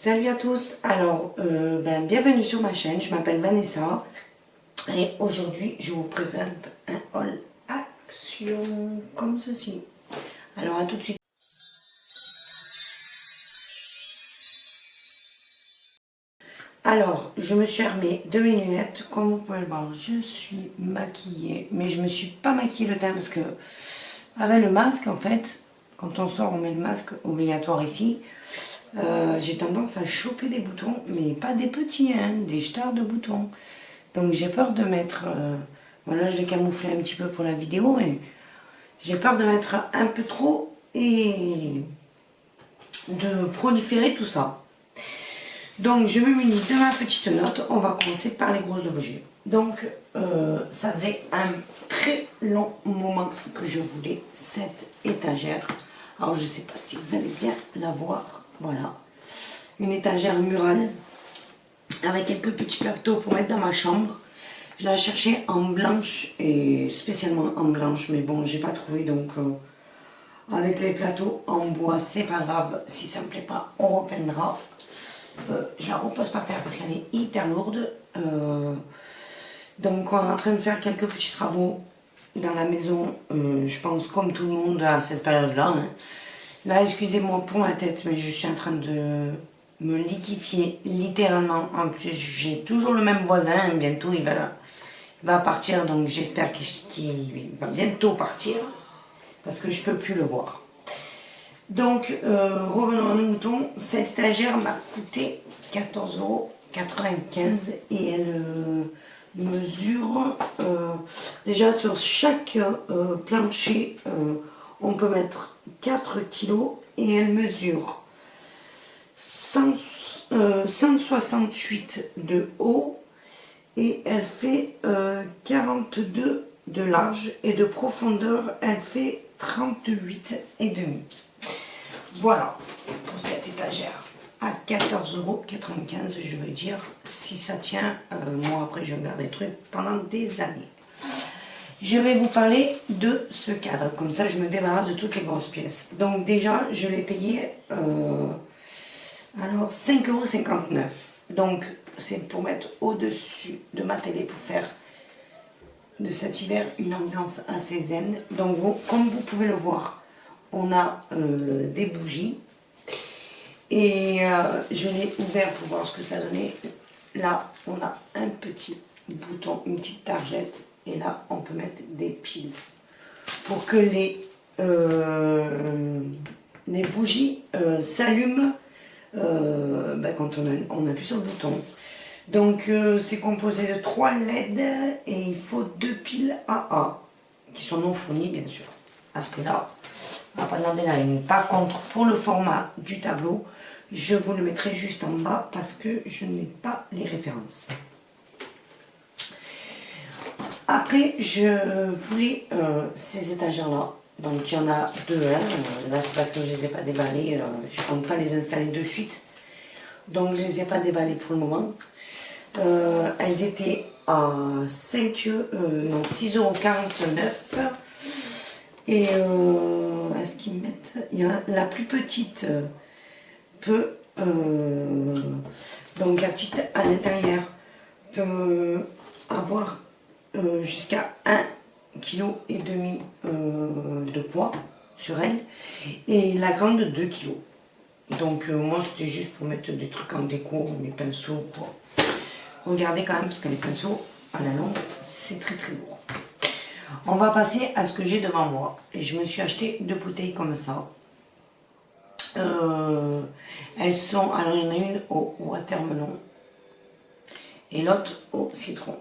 Salut à tous, alors bienvenue sur ma chaîne, je m'appelle Vanessa et aujourd'hui je vous présente un haul action comme ceci. Alors à tout de suite. Alors je me suis armée de mes lunettes, comme vous pouvez le voir je suis maquillée, mais je me suis pas maquillée le teint parce que avec le masque en fait, quand on sort on met le masque obligatoire ici. J'ai tendance à choper des boutons, mais pas des petits, hein, des stars de boutons. Donc j'ai peur de mettre, voilà, je l'ai camouflé un petit peu pour la vidéo, mais j'ai peur de mettre un peu trop et de proliférer tout ça. Donc je me munis de ma petite note, on va commencer par les gros objets. Donc ça faisait un très long moment que je voulais cette étagère. Alors je ne sais pas si vous allez bien la voir. Voilà, une étagère murale avec quelques petits plateaux pour mettre dans ma chambre. Je l'ai cherché en blanche et spécialement en blanche, mais bon, j'ai pas trouvé, donc avec les plateaux en bois, c'est pas grave. Si ça me plaît pas, on repeindra. Je la repose par terre parce qu'elle est hyper lourde. Donc on est en train de faire quelques petits travaux dans la maison, je pense comme tout le monde à cette période-là. Hein. Là, excusez-moi pour ma tête, mais je suis en train de me liquéfier littéralement. En plus, j'ai toujours le même voisin. Bientôt, il va partir. Donc, j'espère qu'il va bientôt partir. Parce que je ne peux plus le voir. Donc, revenons à nos moutons. Cette étagère m'a coûté 14,95 € et elle mesure... déjà, sur chaque plancher, on peut mettre 4 kg et elle mesure 168 de haut et elle fait 42 de large et de profondeur elle fait 38,5 €. Voilà pour cette étagère à 14,95 €. Je veux dire, si ça tient, moi après je garde les trucs pendant des années. Je vais vous parler de ce cadre, comme ça je me débarrasse de toutes les grosses pièces. Donc déjà, je l'ai payé alors 5,59 €. Donc c'est pour mettre au-dessus de ma télé pour faire de cet hiver une ambiance assez zen. Donc comme vous pouvez le voir, on a des bougies. Et je l'ai ouvert pour voir ce que ça donnait. Là, on a un petit bouton, une petite targette. Et là, on peut mettre des piles pour que les bougies s'allument quand on appuie sur le bouton. Donc, c'est composé de 3 LED et il faut 2 piles AA qui sont non fournies, bien sûr. À ce prix-là, on va pas demander la ligne. Par contre, pour le format du tableau, je vous le mettrai juste en bas parce que je n'ai pas les références. Après, je voulais ces étagères-là. Donc, il y en a deux. Hein. Là, c'est parce que je ne les ai pas déballées. Je ne compte pas les installer de suite. Donc, je ne les ai pas déballées pour le moment. Elles étaient à 6,49 €. Et est-ce qu'ils mettent... la plus petite peut... donc, la petite à l'intérieur peut avoir... jusqu'à 1,5 kg de poids sur elle et la grande 2 kg. Donc moi c'était juste pour mettre des trucs en déco, mes pinceaux quoi. Regardez quand même parce que les pinceaux à la longue c'est très très lourd. On va passer à ce que j'ai devant moi. Et je me suis acheté 2 bouteilles comme ça. Elles sont, alors il y en a une au watermelon et l'autre au citron.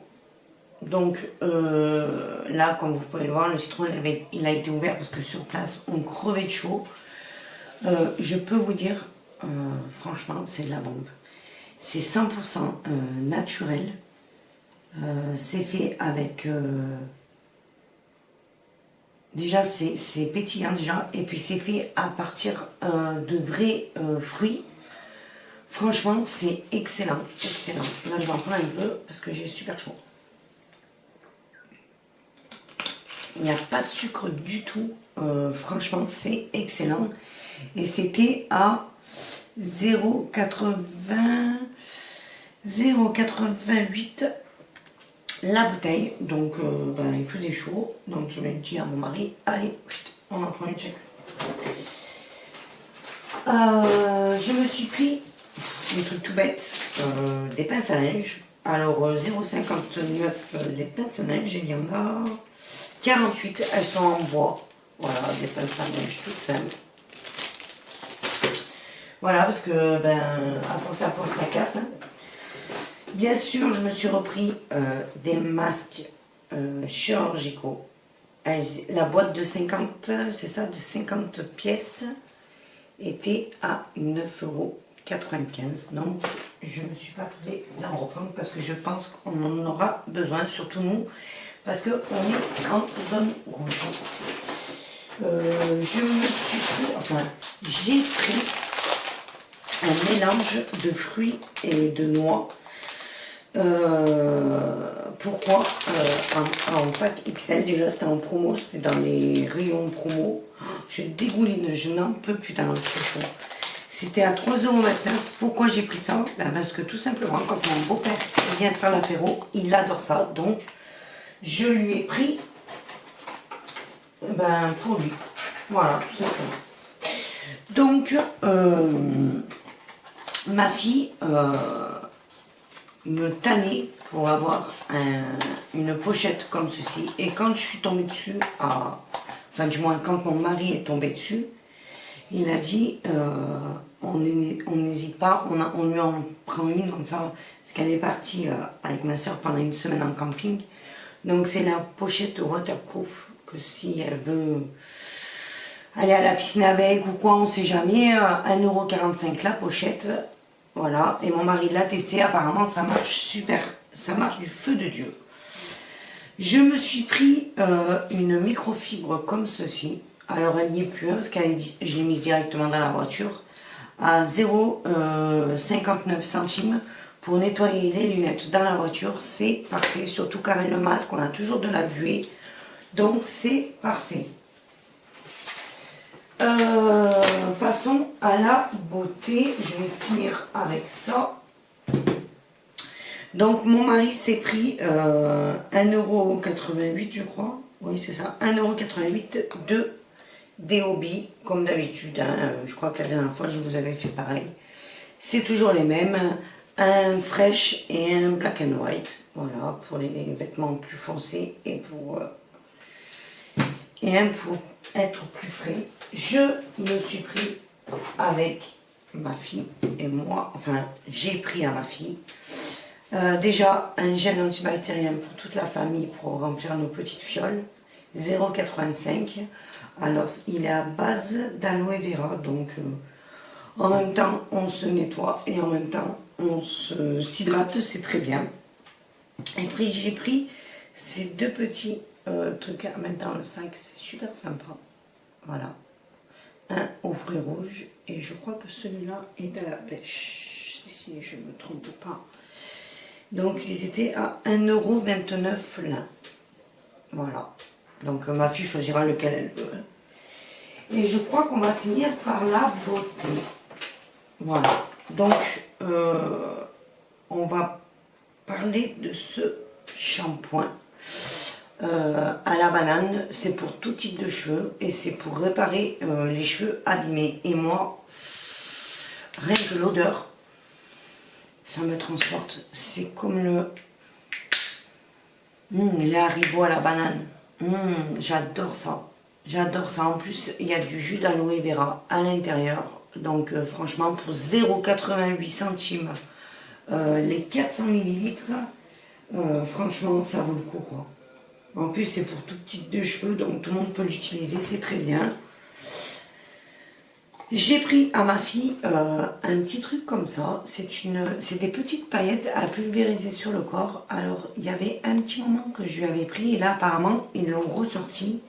Donc là, comme vous pouvez le voir, le citron il a été ouvert parce que sur place on crevait de chaud. Je peux vous dire, franchement, c'est de la bombe. C'est 100% naturel. C'est fait avec... déjà, c'est pétillant déjà. Et puis c'est fait à partir de vrais fruits. Franchement, c'est excellent. Excellent. Là, je vais en prendre un peu parce que j'ai super chaud. Il n'y a pas de sucre du tout. Franchement, c'est excellent. Et c'était à 0,88 la bouteille. Donc ben, il faisait chaud, donc je vais dire à mon mari, allez, on en prend une chèque. Je me suis pris des trucs tout bêtes, des pinces à linge. Alors 0,59 les pinces à linge, il y en a 48, elles sont en bois. Voilà, des pinces à linge toutes simples. Voilà, parce que ben à force ça casse. Hein. Bien sûr, je me suis repris des masques chirurgicaux. La boîte de 50, c'est ça, de 50 pièces était à 9,95 €. Donc, je ne me suis pas privée d'en reprendre parce que je pense qu'on en aura besoin, surtout nous, parce qu'on est en zone rouge. Je me suis pris, enfin, j'ai pris un mélange de fruits et de noix. Pourquoi en pack XL, déjà c'était en promo, c'était dans les rayons promo. Je dégouline, je n'en peux plus dans le chaud. C'était à 3,29 €. Pourquoi j'ai pris ça? Ben parce que tout simplement, quand mon beau-père vient de faire l'apéro, il adore ça. Donc, je lui ai pris ben, pour lui. Voilà, tout simplement. Donc, ma fille me tannait pour avoir une pochette comme ceci. Et quand je suis tombée dessus, enfin du moins quand mon mari est tombé dessus, il a dit on n'hésite pas, on lui en prend une comme ça, parce qu'elle est partie avec ma soeur pendant une semaine en camping. Donc c'est la pochette waterproof, que si elle veut aller à la piscine avec ou quoi, on sait jamais, 1,45 € la pochette. Voilà, et mon mari l'a testé, apparemment ça marche super, ça marche du feu de Dieu. Je me suis pris une microfibre comme ceci. Alors elle n'y est plus, hein, parce que je l'ai mise directement dans la voiture, à 0,59 centimes pour nettoyer les lunettes dans la voiture. C'est parfait, surtout qu'avec le masque, on a toujours de la buée, donc c'est parfait. Passons à la beauté. Je vais finir avec ça. Donc mon mari s'est pris 1,88 € je crois. Oui c'est ça, 1,88 € de Deobi, comme d'habitude. Hein. Je crois que la dernière fois je vous avais fait pareil. C'est toujours les mêmes. Un fresh et un black and white. Voilà, pour les vêtements plus foncés et un pour être plus frais. Je me suis pris avec ma fille et moi, enfin j'ai pris à ma fille déjà un gel antibactérien pour toute la famille pour remplir nos petites fioles, 0,85 €. Alors il est à base d'aloe vera, donc en même temps on se nettoie et en même temps on s'hydrate, c'est très bien. Et puis j'ai pris ces deux petits trucs à mettre dans le sac, c'est super sympa. Voilà, un aux fruits rouges et je crois que celui-là est à la pêche, si je ne me trompe pas. Donc ils étaient à 1,29 € l'un. Voilà, donc ma fille choisira lequel elle veut. Et je crois qu'on va finir par la beauté. Voilà, donc on va parler de ce shampoing. À la banane, c'est pour tout type de cheveux et c'est pour réparer les cheveux abîmés. Et moi, rien que l'odeur, ça me transporte. C'est comme les haribots à la banane. J'adore ça. J'adore ça. En plus, il y a du jus d'aloe vera à l'intérieur. Donc franchement, pour 0,88 centimes, les 400 ml, franchement, ça vaut le coup, quoi. En plus, c'est pour tout type de cheveux, donc tout le monde peut l'utiliser, c'est très bien. J'ai pris à ma fille un petit truc comme ça. C'est des petites paillettes à pulvériser sur le corps. Alors, il y avait un petit moment que je lui avais pris, et là, apparemment, ils l'ont ressorti.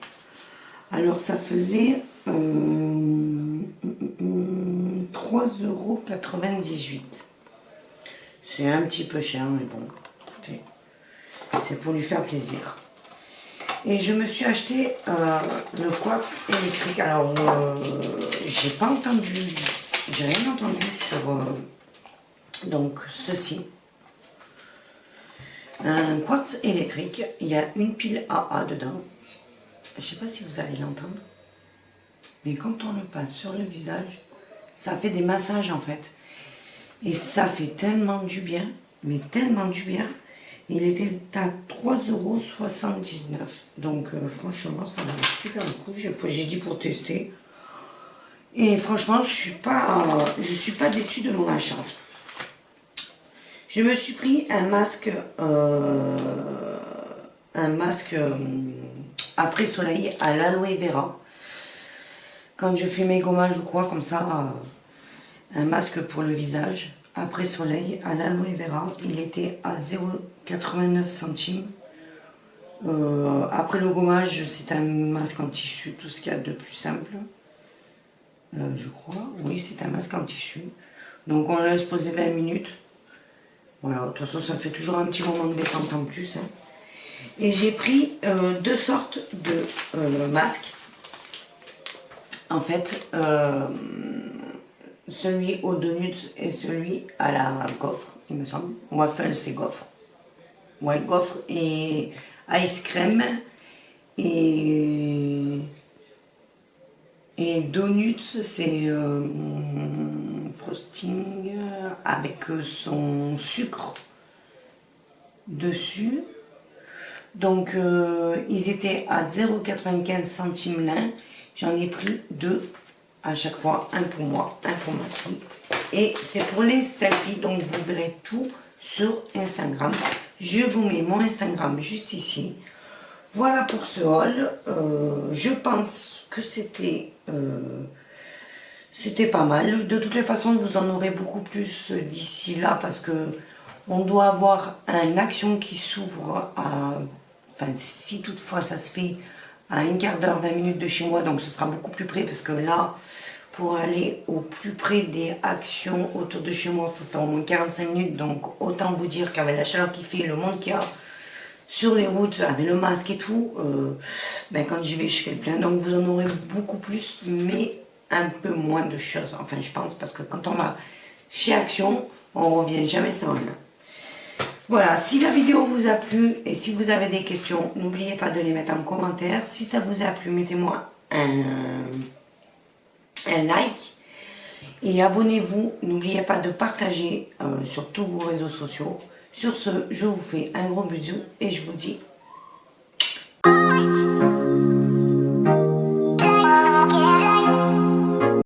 Alors, ça faisait 3,98 €. C'est un petit peu cher, mais bon, écoutez, c'est pour lui faire plaisir. Et je me suis acheté le quartz électrique. Alors, j'ai pas entendu j'ai rien entendu sur donc ceci. Un quartz électrique, il y a une pile AA dedans. Je sais pas si vous allez l'entendre. Mais quand on le passe sur le visage, ça fait des massages en fait. Et ça fait tellement du bien, mais tellement du bien. Il était à 3,79 €. Donc franchement, ça valait super le coup. J'ai dit pour tester. Et franchement, je suis pas déçue de mon achat. Je me suis pris un masque après soleil à l'aloe vera. Quand je fais mes gommages ou quoi, comme ça, un masque pour le visage, après soleil, à l'aloe vera, il était à 0,89 centimes. Après le gommage, c'est un masque en tissu, tout ce qu'il y a de plus simple. Je crois, oui, c'est un masque en tissu. Donc on le laisse poser 20 minutes. Voilà, de toute façon, ça fait toujours un petit moment de détente en plus. Hein. Et j'ai pris deux sortes de masques. En fait, celui aux donuts et celui à la gaufre, il me semble. Waffle, c'est gaufre. Ouais, gaufre et ice cream. Et donuts, c'est frosting avec son sucre dessus. Donc, ils étaient à 0,95 centimes l'un. J'en ai pris deux à chaque fois, un pour moi, un pour ma fille. Et c'est pour les selfies, donc vous verrez tout sur Instagram. Je vous mets mon Instagram juste ici. Voilà pour ce haul. Je pense que c'était pas mal. De toutes les façons, vous en aurez beaucoup plus d'ici là parce que on doit avoir un action qui s'ouvre à... Enfin, si toutefois ça se fait à un quart d'heure, 20 minutes de chez moi, donc ce sera beaucoup plus près parce que là, pour aller au plus près des actions autour de chez moi, il faut faire au moins 45 minutes. Donc autant vous dire qu'avec la chaleur qui fait, le monde qu'il y a sur les routes, avec le masque et tout, ben quand j'y vais, je fais le plein. Donc vous en aurez beaucoup plus, mais un peu moins de choses. Enfin, je pense, parce que quand on va chez Action, on revient jamais sans rien. Voilà, si la vidéo vous a plu et si vous avez des questions, n'oubliez pas de les mettre en commentaire. Si ça vous a plu, mettez-moi un like et abonnez-vous. N'oubliez pas de partager sur tous vos réseaux sociaux. Sur ce, je vous fais un gros bisou et je vous dis